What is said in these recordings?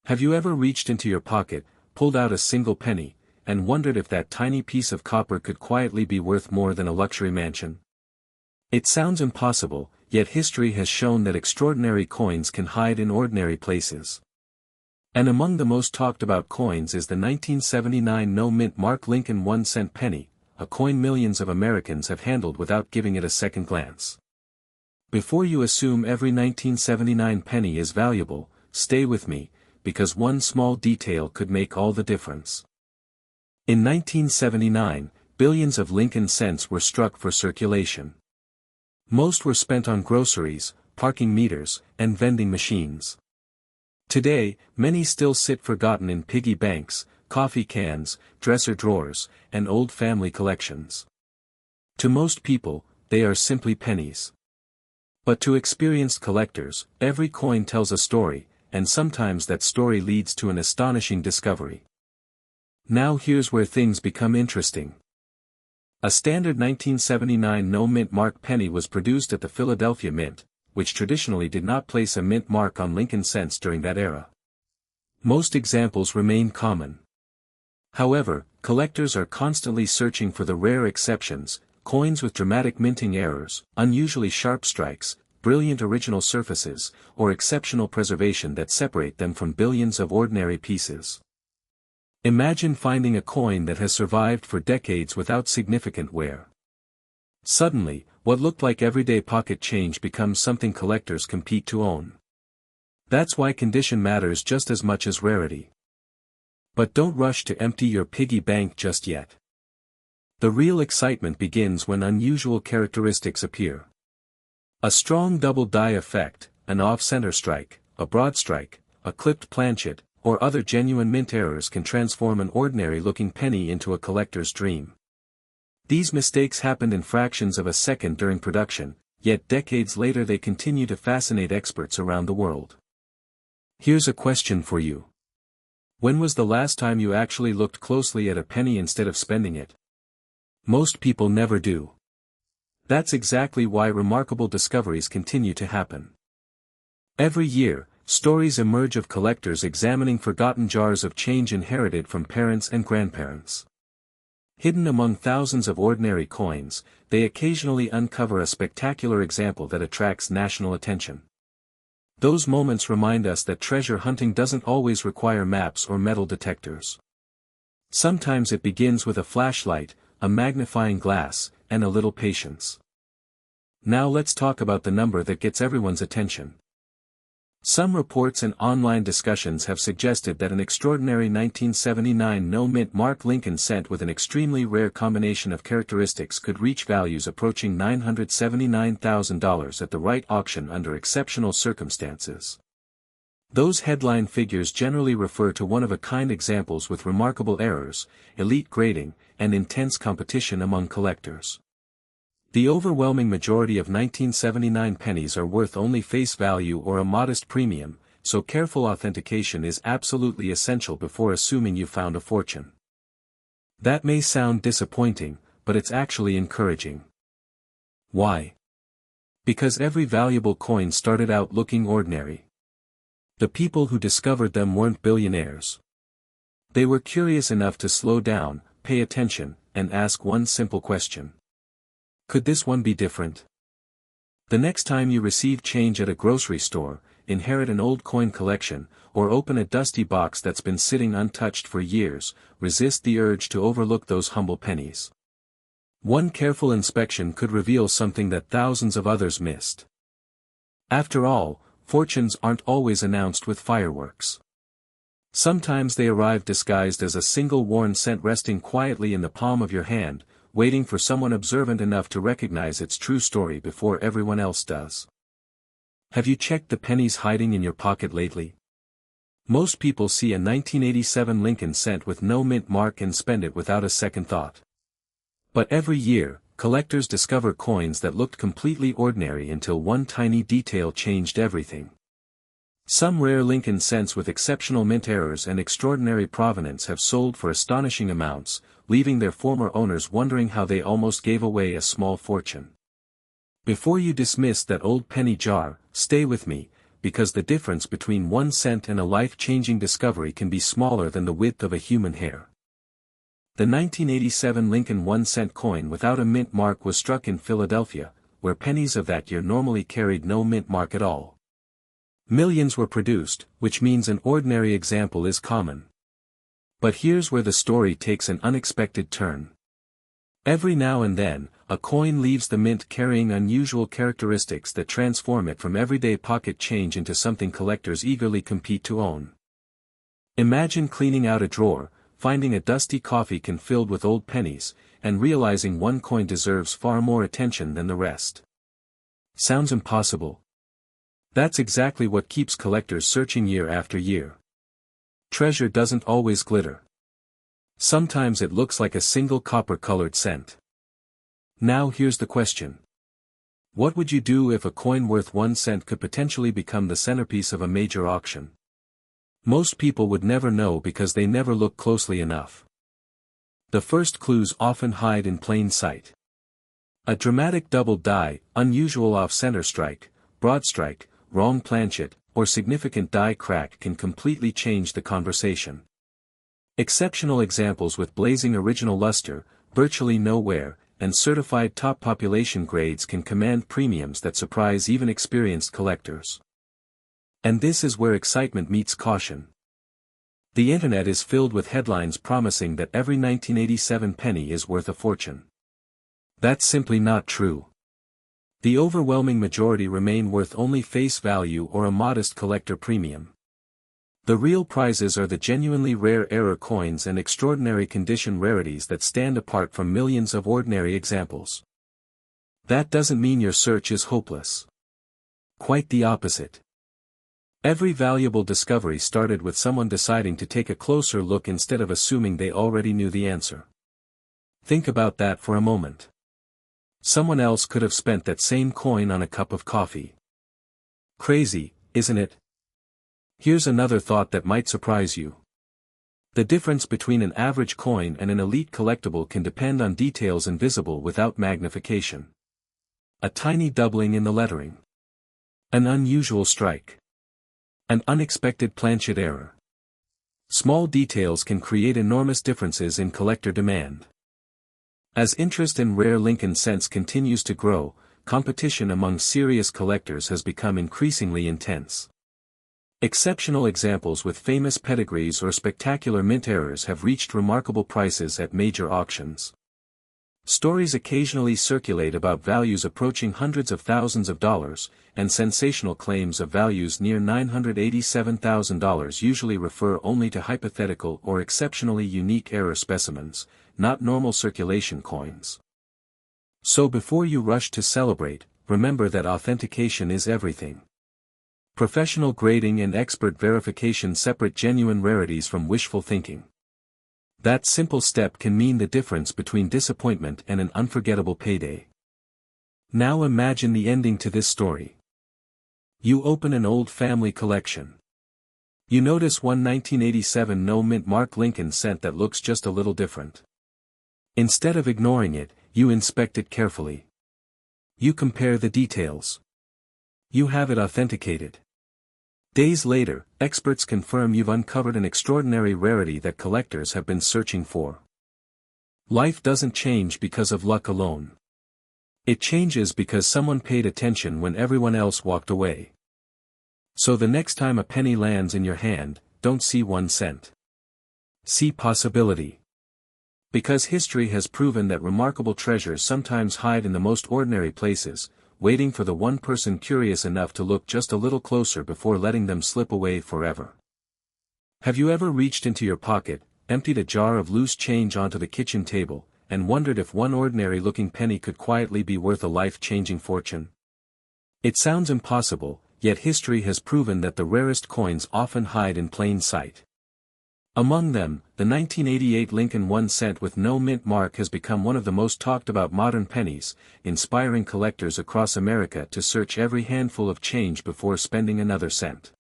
Have you ever reached into your pocket, pulled out a single penny, and wondered if that tiny piece of copper could quietly be worth more than a luxury mansion? It sounds impossible, yet history has shown that extraordinary coins can hide in ordinary places. And among the most talked about coins is the 1979 no-mint Mark Lincoln 1-cent penny, a coin millions of Americans have handled without giving it a second glance. Before you assume every 1979 penny is valuable, stay with me, because one small detail could make all the difference. In 1979, billions of Lincoln cents were struck for circulation. Most were spent on groceries, parking meters, and vending machines. Today, many still sit forgotten in piggy banks, coffee cans, dresser drawers, and old family collections. To most people, they are simply pennies. But to experienced collectors, every coin tells a story, and sometimes that story leads to an astonishing discovery. Now here's where things become interesting. A standard 1979 no-mint mark penny was produced at the Philadelphia Mint, which traditionally did not place a mint mark on Lincoln cents during that era. Most examples remain common. However, collectors are constantly searching for the rare exceptions, coins with dramatic minting errors, unusually sharp strikes, brilliant original surfaces, or exceptional preservation that separate them from billions of ordinary pieces. Imagine finding a coin that has survived for decades without significant wear. Suddenly, what looked like everyday pocket change becomes something collectors compete to own. That's why condition matters just as much as rarity. But don't rush to empty your piggy bank just yet. The real excitement begins when unusual characteristics appear. A strong double die effect, an off-center strike, a broad strike, a clipped planchet, or other genuine mint errors can transform an ordinary-looking penny into a collector's dream. These mistakes happened in fractions of a second during production, yet decades later they continue to fascinate experts around the world. Here's a question for you. When was the last time you actually looked closely at a penny instead of spending it? Most people never do. That's exactly why remarkable discoveries continue to happen. Every year, stories emerge of collectors examining forgotten jars of change inherited from parents and grandparents. Hidden among thousands of ordinary coins, they occasionally uncover a spectacular example that attracts national attention. Those moments remind us that treasure hunting doesn't always require maps or metal detectors. Sometimes it begins with a flashlight, a magnifying glass, and a little patience. Now let's talk about the number that gets everyone's attention. Some reports and online discussions have suggested that an extraordinary 1979 no-mint Mark Lincoln cent with an extremely rare combination of characteristics could reach values approaching $979,000 at the right auction under exceptional circumstances. Those headline figures generally refer to one-of-a-kind examples with remarkable errors, elite grading, and intense competition among collectors. The overwhelming majority of 1979 pennies are worth only face value or a modest premium, so careful authentication is absolutely essential before assuming you found a fortune. That may sound disappointing, but it's actually encouraging. Why? Because every valuable coin started out looking ordinary. The people who discovered them weren't billionaires. They were curious enough to slow down, pay attention, and ask one simple question. Could this one be different? The next time you receive change at a grocery store, inherit an old coin collection, or open a dusty box that's been sitting untouched for years, resist the urge to overlook those humble pennies. One careful inspection could reveal something that thousands of others missed. After all, fortunes aren't always announced with fireworks. Sometimes they arrive disguised as a single worn cent resting quietly in the palm of your hand, waiting for someone observant enough to recognize its true story before everyone else does. Have you checked the pennies hiding in your pocket lately? Most people see a 1987 Lincoln cent with no mint mark and spend it without a second thought. But every year, collectors discover coins that looked completely ordinary until one tiny detail changed everything. Some rare Lincoln cents with exceptional mint errors and extraordinary provenance have sold for astonishing amounts, leaving their former owners wondering how they almost gave away a small fortune. Before you dismiss that old penny jar, stay with me, because the difference between 1 cent and a life-changing discovery can be smaller than the width of a human hair. The 1987 Lincoln 1-cent coin without a mint mark was struck in Philadelphia, where pennies of that year normally carried no mint mark at all. Millions were produced, which means an ordinary example is common. But here's where the story takes an unexpected turn. Every now and then, a coin leaves the mint carrying unusual characteristics that transform it from everyday pocket change into something collectors eagerly compete to own. Imagine cleaning out a drawer, finding a dusty coffee can filled with old pennies, and realizing one coin deserves far more attention than the rest. Sounds impossible? That's exactly what keeps collectors searching year after year. Treasure doesn't always glitter. Sometimes it looks like a single copper-colored cent. Now here's the question. What would you do if a coin worth 1 cent could potentially become the centerpiece of a major auction? Most people would never know because they never look closely enough. The first clues often hide in plain sight. A dramatic double die, unusual off-center strike, broad strike, wrong planchet, or significant die crack can completely change the conversation. Exceptional examples with blazing original luster, virtually no wear, and certified top population grades can command premiums that surprise even experienced collectors. And this is where excitement meets caution. The internet is filled with headlines promising that every 1987 penny is worth a fortune. That's simply not true. The overwhelming majority remain worth only face value or a modest collector premium. The real prizes are the genuinely rare error coins and extraordinary condition rarities that stand apart from millions of ordinary examples. That doesn't mean your search is hopeless. Quite the opposite. Every valuable discovery started with someone deciding to take a closer look instead of assuming they already knew the answer. Think about that for a moment. Someone else could have spent that same coin on a cup of coffee. Crazy, isn't it? Here's another thought that might surprise you. The difference between an average coin and an elite collectible can depend on details invisible without magnification. A tiny doubling in the lettering. An unusual strike. An unexpected planchet error. Small details can create enormous differences in collector demand. As interest in rare Lincoln cents continues to grow, competition among serious collectors has become increasingly intense. Exceptional examples with famous pedigrees or spectacular mint errors have reached remarkable prices at major auctions. Stories occasionally circulate about values approaching hundreds of thousands of dollars, and sensational claims of values near $987,000 usually refer only to hypothetical or exceptionally unique error specimens, not normal circulation coins. So before you rush to celebrate, remember that authentication is everything. Professional grading and expert verification separate genuine rarities from wishful thinking. That simple step can mean the difference between disappointment and an unforgettable payday. Now imagine the ending to this story. You open an old family collection. You notice one 1987 no-mint mark Lincoln cent that looks just a little different. Instead of ignoring it, you inspect it carefully. You compare the details. You have it authenticated. Days later, experts confirm you've uncovered an extraordinary rarity that collectors have been searching for. Life doesn't change because of luck alone. It changes because someone paid attention when everyone else walked away. So the next time a penny lands in your hand, don't see 1 cent. See possibility. Because history has proven that remarkable treasures sometimes hide in the most ordinary places, waiting for the one person curious enough to look just a little closer before letting them slip away forever. Have you ever reached into your pocket, emptied a jar of loose change onto the kitchen table, and wondered if one ordinary-looking penny could quietly be worth a life-changing fortune? It sounds impossible, yet history has proven that the rarest coins often hide in plain sight. Among them, the 1988 Lincoln 1 cent with no mint mark has become one of the most talked about modern pennies, inspiring collectors across America to search every handful of change before spending another cent.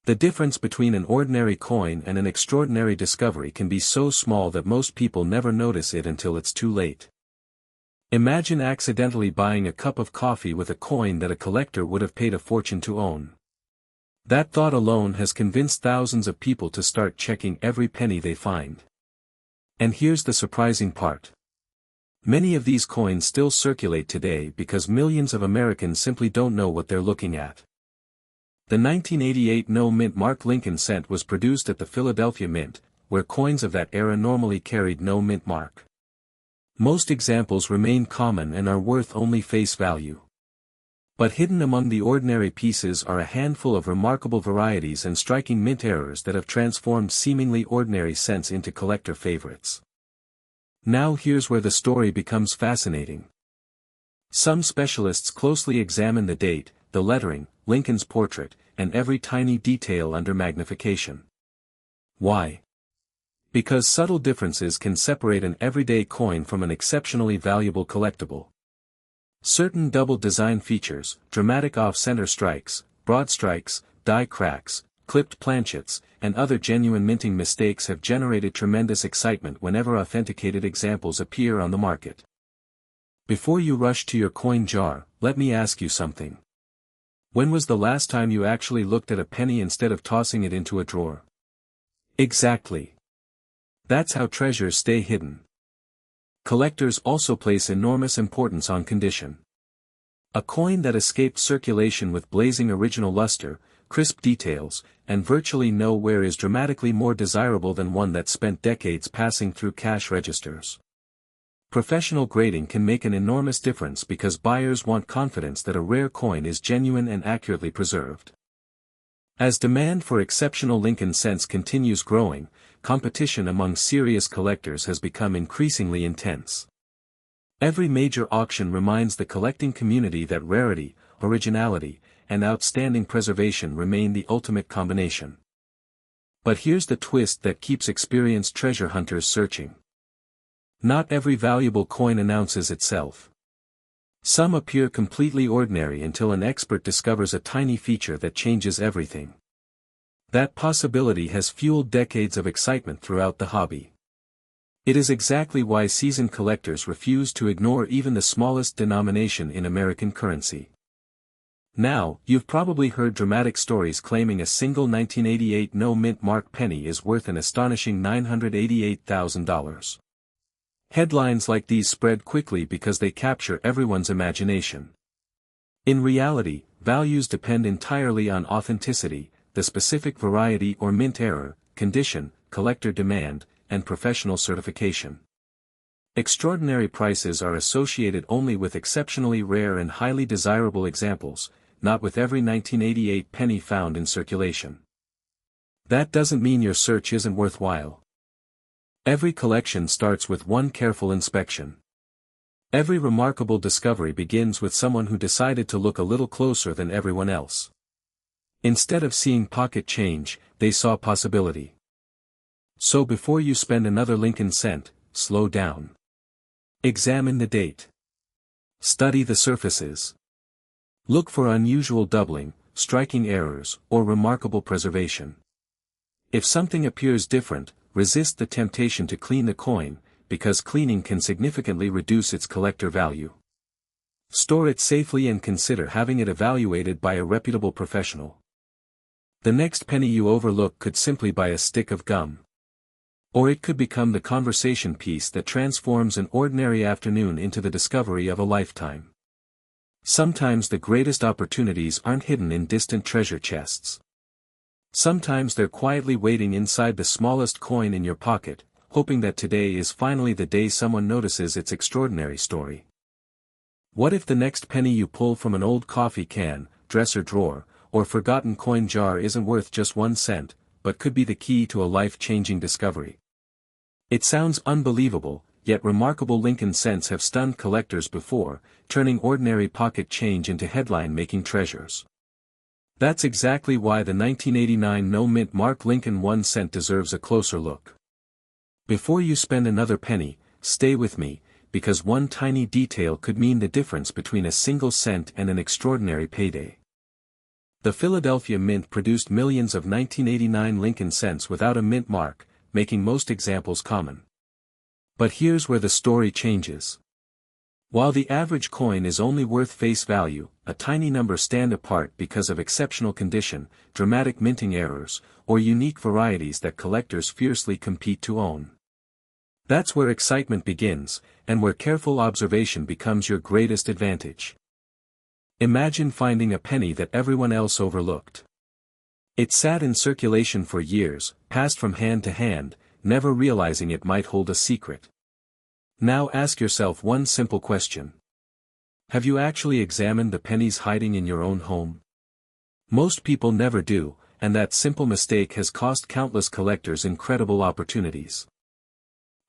The difference between an ordinary coin and an extraordinary discovery can be so small that most people never notice it until it's too late. Imagine accidentally buying a cup of coffee with a coin that a collector would have paid a fortune to own. That thought alone has convinced thousands of people to start checking every penny they find. And here's the surprising part. Many of these coins still circulate today because millions of Americans simply don't know what they're looking at. The 1988 no-mint mark Lincoln cent was produced at the Philadelphia Mint, where coins of that era normally carried no mint mark. Most examples remain common and are worth only face value. But hidden among the ordinary pieces are a handful of remarkable varieties and striking mint errors that have transformed seemingly ordinary cents into collector favorites. Now here's where the story becomes fascinating. Some specialists closely examine the date, the lettering, Lincoln's portrait, and every tiny detail under magnification. Why? Because subtle differences can separate an everyday coin from an exceptionally valuable collectible. Certain double design features, dramatic off-center strikes, broad strikes, die cracks, clipped planchets, and other genuine minting mistakes have generated tremendous excitement whenever authenticated examples appear on the market. Before you rush to your coin jar, let me ask you something. When was the last time you actually looked at a penny instead of tossing it into a drawer? Exactly. That's how treasures stay hidden. Collectors also place enormous importance on condition. A coin that escaped circulation with blazing original luster, crisp details, and virtually no wear is dramatically more desirable than one that spent decades passing through cash registers. Professional grading can make an enormous difference because buyers want confidence that a rare coin is genuine and accurately preserved. As demand for exceptional Lincoln cents continues growing, competition among serious collectors has become increasingly intense. Every major auction reminds the collecting community that rarity, originality, and outstanding preservation remain the ultimate combination. But here's the twist that keeps experienced treasure hunters searching. Not every valuable coin announces itself. Some appear completely ordinary until an expert discovers a tiny feature that changes everything. That possibility has fueled decades of excitement throughout the hobby. It is exactly why seasoned collectors refuse to ignore even the smallest denomination in American currency. Now, you've probably heard dramatic stories claiming a single 1988 no-mint mark penny is worth an astonishing $988,000. Headlines like these spread quickly because they capture everyone's imagination. In reality, values depend entirely on authenticity, the specific variety or mint error, condition, collector demand, and professional certification. Extraordinary prices are associated only with exceptionally rare and highly desirable examples, not with every 1988 penny found in circulation. That doesn't mean your search isn't worthwhile. Every collection starts with one careful inspection. Every remarkable discovery begins with someone who decided to look a little closer than everyone else. Instead of seeing pocket change, they saw possibility. So before you spend another Lincoln cent, slow down. Examine the date. Study the surfaces. Look for unusual doubling, striking errors, or remarkable preservation. If something appears different, resist the temptation to clean the coin, because cleaning can significantly reduce its collector value. Store it safely and consider having it evaluated by a reputable professional. The next penny you overlook could simply be a stick of gum. Or it could become the conversation piece that transforms an ordinary afternoon into the discovery of a lifetime. Sometimes the greatest opportunities aren't hidden in distant treasure chests. Sometimes they're quietly waiting inside the smallest coin in your pocket, hoping that today is finally the day someone notices its extraordinary story. What if the next penny you pull from an old coffee can, dresser drawer, or forgotten coin jar isn't worth just 1 cent, but could be the key to a life-changing discovery? It sounds unbelievable, yet remarkable Lincoln cents have stunned collectors before, turning ordinary pocket change into headline-making treasures. That's exactly why the 1989 no-mint mark Lincoln 1 cent deserves a closer look. Before you spend another penny, stay with me, because one tiny detail could mean the difference between a single cent and an extraordinary payday. The Philadelphia Mint produced millions of 1989 Lincoln cents without a mint mark, making most examples common. But here's where the story changes. While the average coin is only worth face value, a tiny number stand apart because of exceptional condition, dramatic minting errors, or unique varieties that collectors fiercely compete to own. That's where excitement begins, and where careful observation becomes your greatest advantage. Imagine finding a penny that everyone else overlooked. It sat in circulation for years, passed from hand to hand, never realizing it might hold a secret. Now ask yourself one simple question. Have you actually examined the pennies hiding in your own home? Most people never do, and that simple mistake has cost countless collectors incredible opportunities.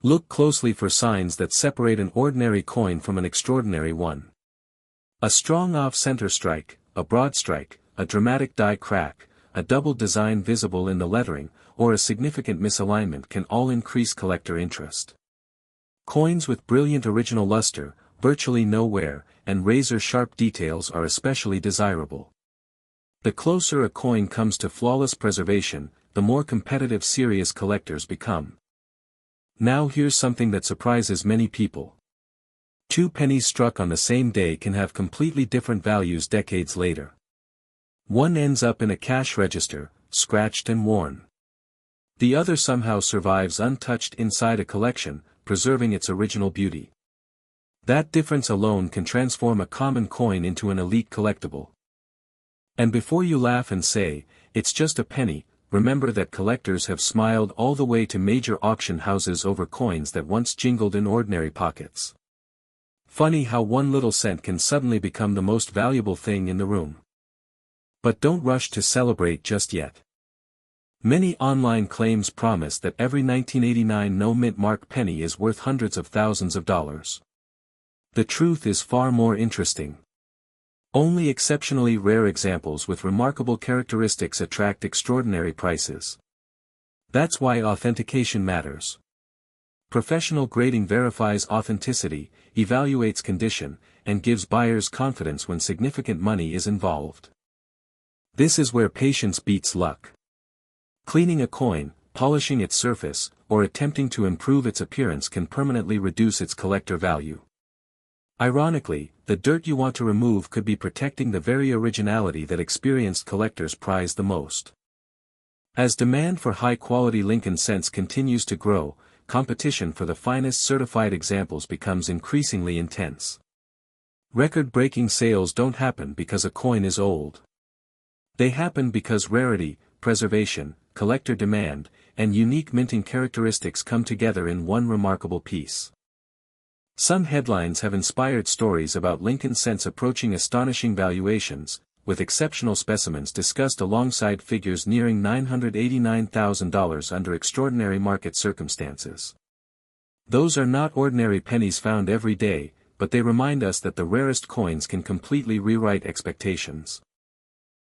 Look closely for signs that separate an ordinary coin from an extraordinary one. A strong off-center strike, a broad strike, a dramatic die crack, a double design visible in the lettering, or a significant misalignment can all increase collector interest. Coins with brilliant original luster, virtually no wear, and razor-sharp details are especially desirable. The closer a coin comes to flawless preservation, the more competitive serious collectors become. Now here's something that surprises many people. Two pennies struck on the same day can have completely different values decades later. One ends up in a cash register, scratched and worn. The other somehow survives untouched inside a collection, preserving its original beauty. That difference alone can transform a common coin into an elite collectible. And before you laugh and say, "It's just a penny," remember that collectors have smiled all the way to major auction houses over coins that once jingled in ordinary pockets. Funny how one little cent can suddenly become the most valuable thing in the room. But don't rush to celebrate just yet. Many online claims promise that every 1989 no-mint mark penny is worth hundreds of thousands of dollars. The truth is far more interesting. Only exceptionally rare examples with remarkable characteristics attract extraordinary prices. That's why authentication matters. Professional grading verifies authenticity, evaluates condition, and gives buyers confidence when significant money is involved. This is where patience beats luck. Cleaning a coin, polishing its surface, or attempting to improve its appearance can permanently reduce its collector value. Ironically, the dirt you want to remove could be protecting the very originality that experienced collectors prize the most. As demand for high-quality Lincoln cents continues to grow, competition for the finest certified examples becomes increasingly intense. Record-breaking sales don't happen because a coin is old. They happen because rarity, preservation, collector demand, and unique minting characteristics come together in one remarkable piece. Some headlines have inspired stories about Lincoln cents approaching astonishing valuations, with exceptional specimens discussed alongside figures nearing $989,000 under extraordinary market circumstances. Those are not ordinary pennies found every day, but they remind us that the rarest coins can completely rewrite expectations.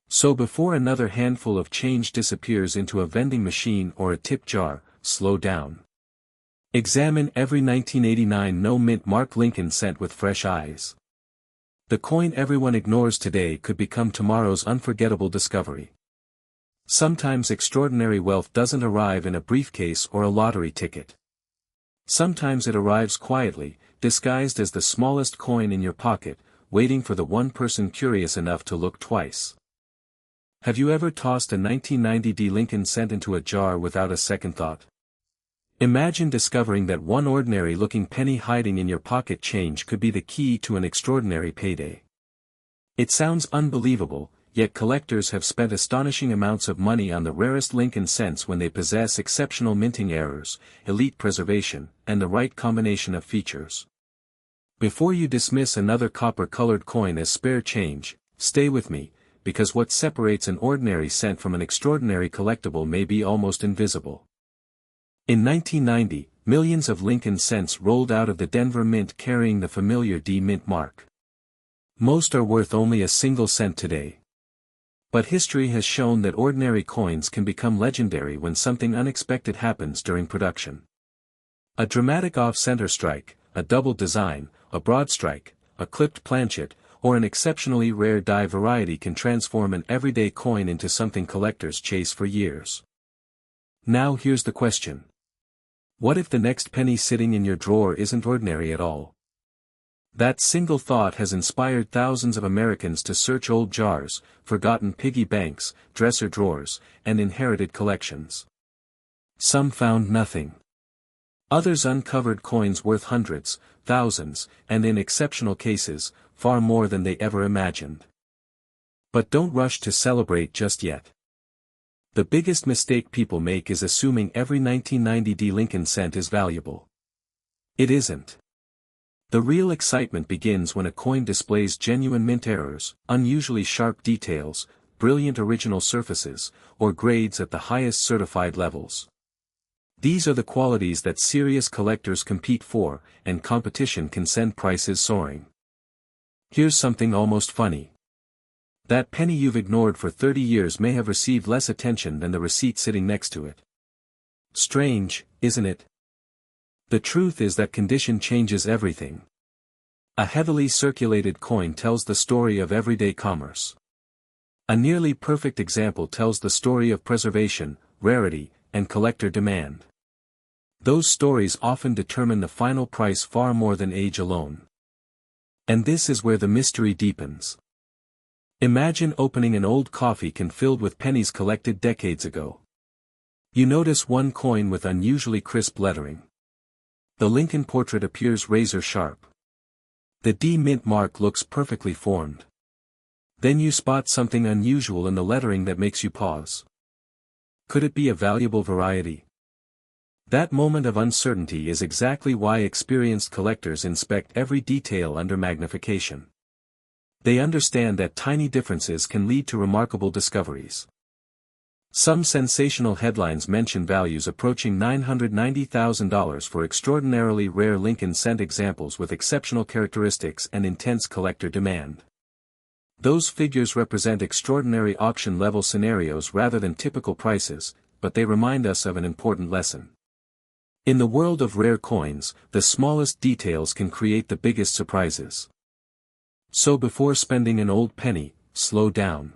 So before another handful of change disappears into a vending machine or a tip jar, slow down. Examine every 1989 no-mint mark Lincoln cent with fresh eyes. The coin everyone ignores today could become tomorrow's unforgettable discovery. Sometimes extraordinary wealth doesn't arrive in a briefcase or a lottery ticket. Sometimes it arrives quietly, disguised as the smallest coin in your pocket, waiting for the one person curious enough to look twice. Have you ever tossed a 1990 Lincoln cent into a jar without a second thought? Imagine discovering that one ordinary-looking penny hiding in your pocket change could be the key to an extraordinary payday. It sounds unbelievable, yet collectors have spent astonishing amounts of money on the rarest Lincoln cents when they possess exceptional minting errors, elite preservation, and the right combination of features. Before you dismiss another copper-colored coin as spare change, stay with me, because what separates an ordinary cent from an extraordinary collectible may be almost invisible. In 1990, millions of Lincoln cents rolled out of the Denver Mint carrying the familiar D Mint mark. Most are worth only a single cent today. But history has shown that ordinary coins can become legendary when something unexpected happens during production. A dramatic off-center strike, a double design, a broad strike, a clipped planchet, or an exceptionally rare die variety can transform an everyday coin into something collectors chase for years. Now here's the question. What if the next penny sitting in your drawer isn't ordinary at all? That single thought has inspired thousands of Americans to search old jars, forgotten piggy banks, dresser drawers, and inherited collections. Some found nothing. Others uncovered coins worth hundreds, thousands, and in exceptional cases, far more than they ever imagined. But don't rush to celebrate just yet. The biggest mistake people make is assuming every 1990 Lincoln cent is valuable. It isn't. The real excitement begins when a coin displays genuine mint errors, unusually sharp details, brilliant original surfaces, or grades at the highest certified levels. These are the qualities that serious collectors compete for, and competition can send prices soaring. Here's something almost funny. That penny you've ignored for 30 years may have received less attention than the receipt sitting next to it. Strange, isn't it? The truth is that condition changes everything. A heavily circulated coin tells the story of everyday commerce. A nearly perfect example tells the story of preservation, rarity, and collector demand. Those stories often determine the final price far more than age alone. And this is where the mystery deepens. Imagine opening an old coffee can filled with pennies collected decades ago. You notice one coin with unusually crisp lettering. The Lincoln portrait appears razor sharp. The D mint mark looks perfectly formed. Then you spot something unusual in the lettering that makes you pause. Could it be a valuable variety? That moment of uncertainty is exactly why experienced collectors inspect every detail under magnification. They understand that tiny differences can lead to remarkable discoveries. Some sensational headlines mention values approaching $990,000 for extraordinarily rare Lincoln cent examples with exceptional characteristics and intense collector demand. Those figures represent extraordinary auction-level scenarios rather than typical prices, but they remind us of an important lesson. In the world of rare coins, the smallest details can create the biggest surprises. So before spending an old penny, slow down.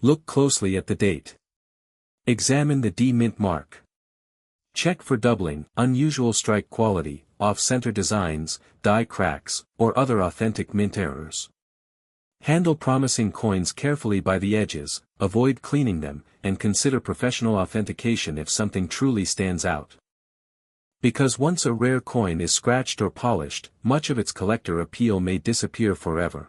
Look closely at the date. Examine the D mint mark. Check for doubling, unusual strike quality, off-center designs, die cracks, or other authentic mint errors. Handle promising coins carefully by the edges, avoid cleaning them, and consider professional authentication if something truly stands out. Because once a rare coin is scratched or polished, much of its collector appeal may disappear forever.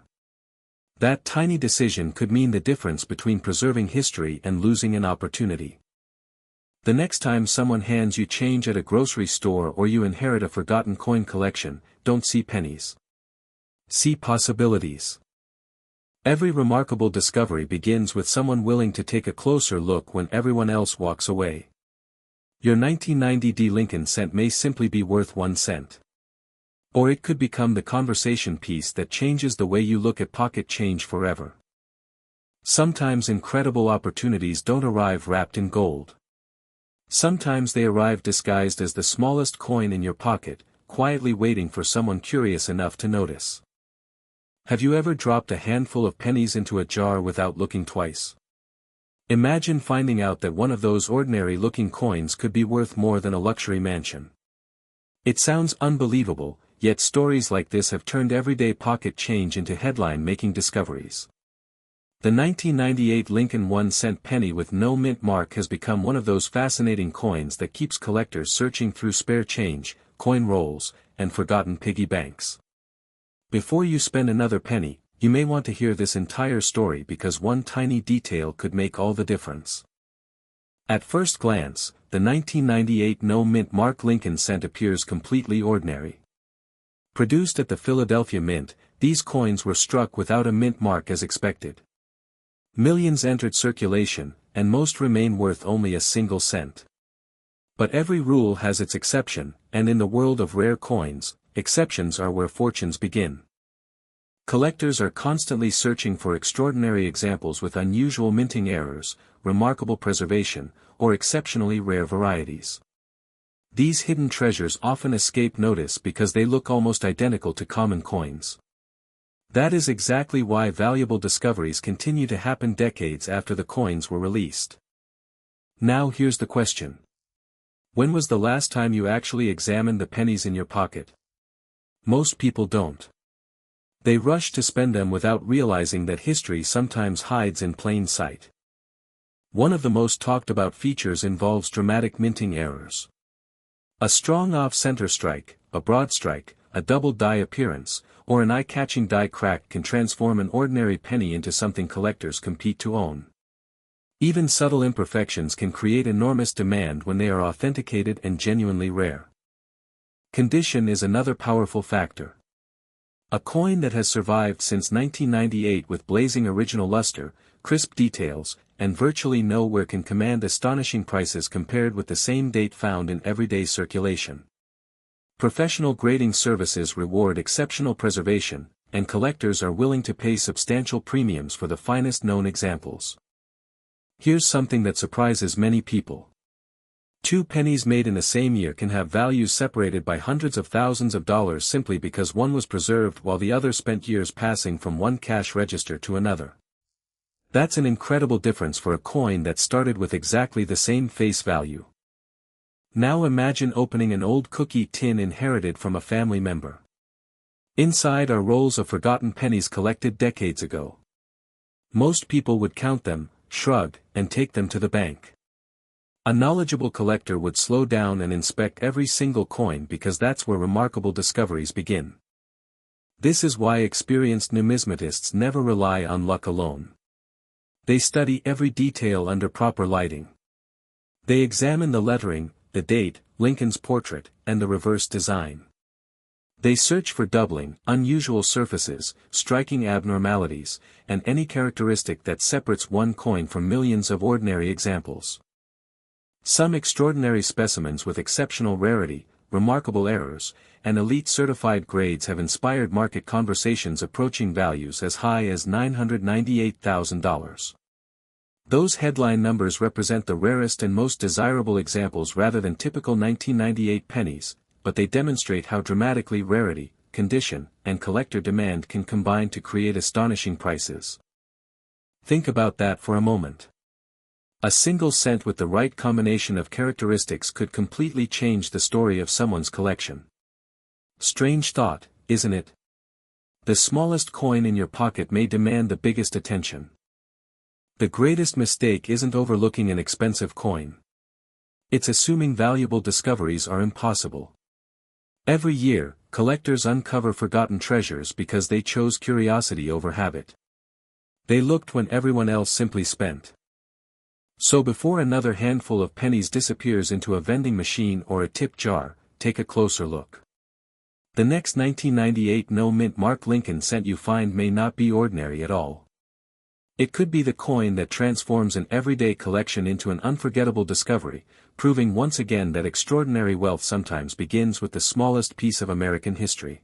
That tiny decision could mean the difference between preserving history and losing an opportunity. The next time someone hands you change at a grocery store or you inherit a forgotten coin collection, don't see pennies. See possibilities. Every remarkable discovery begins with someone willing to take a closer look when everyone else walks away. Your 1990 Lincoln cent may simply be worth 1 cent. Or it could become the conversation piece that changes the way you look at pocket change forever. Sometimes incredible opportunities don't arrive wrapped in gold. Sometimes they arrive disguised as the smallest coin in your pocket, quietly waiting for someone curious enough to notice. Have you ever dropped a handful of pennies into a jar without looking twice? Imagine finding out that one of those ordinary-looking coins could be worth more than a luxury mansion. It sounds unbelievable, yet stories like this have turned everyday pocket change into headline-making discoveries. The 1998 Lincoln 1-cent penny with no mint mark has become one of those fascinating coins that keeps collectors searching through spare change, coin rolls, and forgotten piggy banks. Before you spend another penny, you may want to hear this entire story because one tiny detail could make all the difference. At first glance, the 1998 no-mint mark Lincoln cent appears completely ordinary. Produced at the Philadelphia Mint, these coins were struck without a mint mark as expected. Millions entered circulation, and most remain worth only a single cent. But every rule has its exception, and in the world of rare coins, exceptions are where fortunes begin. Collectors are constantly searching for extraordinary examples with unusual minting errors, remarkable preservation, or exceptionally rare varieties. These hidden treasures often escape notice because they look almost identical to common coins. That is exactly why valuable discoveries continue to happen decades after the coins were released. Now here's the question. When was the last time you actually examined the pennies in your pocket? Most people don't. They rush to spend them without realizing that history sometimes hides in plain sight. One of the most talked about features involves dramatic minting errors. A strong off-center strike, a broad strike, a double die appearance, or an eye-catching die crack can transform an ordinary penny into something collectors compete to own. Even subtle imperfections can create enormous demand when they are authenticated and genuinely rare. Condition is another powerful factor. A coin that has survived since 1998 with blazing original luster, crisp details, and virtually no wear can command astonishing prices compared with the same date found in everyday circulation. Professional grading services reward exceptional preservation, and collectors are willing to pay substantial premiums for the finest known examples. Here's something that surprises many people. Two pennies made in the same year can have values separated by hundreds of thousands of dollars simply because one was preserved while the other spent years passing from one cash register to another. That's an incredible difference for a coin that started with exactly the same face value. Now imagine opening an old cookie tin inherited from a family member. Inside are rolls of forgotten pennies collected decades ago. Most people would count them, shrug, and take them to the bank. A knowledgeable collector would slow down and inspect every single coin because that's where remarkable discoveries begin. This is why experienced numismatists never rely on luck alone. They study every detail under proper lighting. They examine the lettering, the date, Lincoln's portrait, and the reverse design. They search for doubling, unusual surfaces, striking abnormalities, and any characteristic that separates one coin from millions of ordinary examples. Some extraordinary specimens with exceptional rarity, remarkable errors, and elite certified grades have inspired market conversations approaching values as high as $998,000. Those headline numbers represent the rarest and most desirable examples rather than typical 1998 pennies, but they demonstrate how dramatically rarity, condition, and collector demand can combine to create astonishing prices. Think about that for a moment. A single cent with the right combination of characteristics could completely change the story of someone's collection. Strange thought, isn't it? The smallest coin in your pocket may demand the biggest attention. The greatest mistake isn't overlooking an expensive coin. It's assuming valuable discoveries are impossible. Every year, collectors uncover forgotten treasures because they chose curiosity over habit. They looked when everyone else simply spent. So before another handful of pennies disappears into a vending machine or a tip jar, take a closer look. The next 1998 no-mint Mark Lincoln cent you find may not be ordinary at all. It could be the coin that transforms an everyday collection into an unforgettable discovery, proving once again that extraordinary wealth sometimes begins with the smallest piece of American history.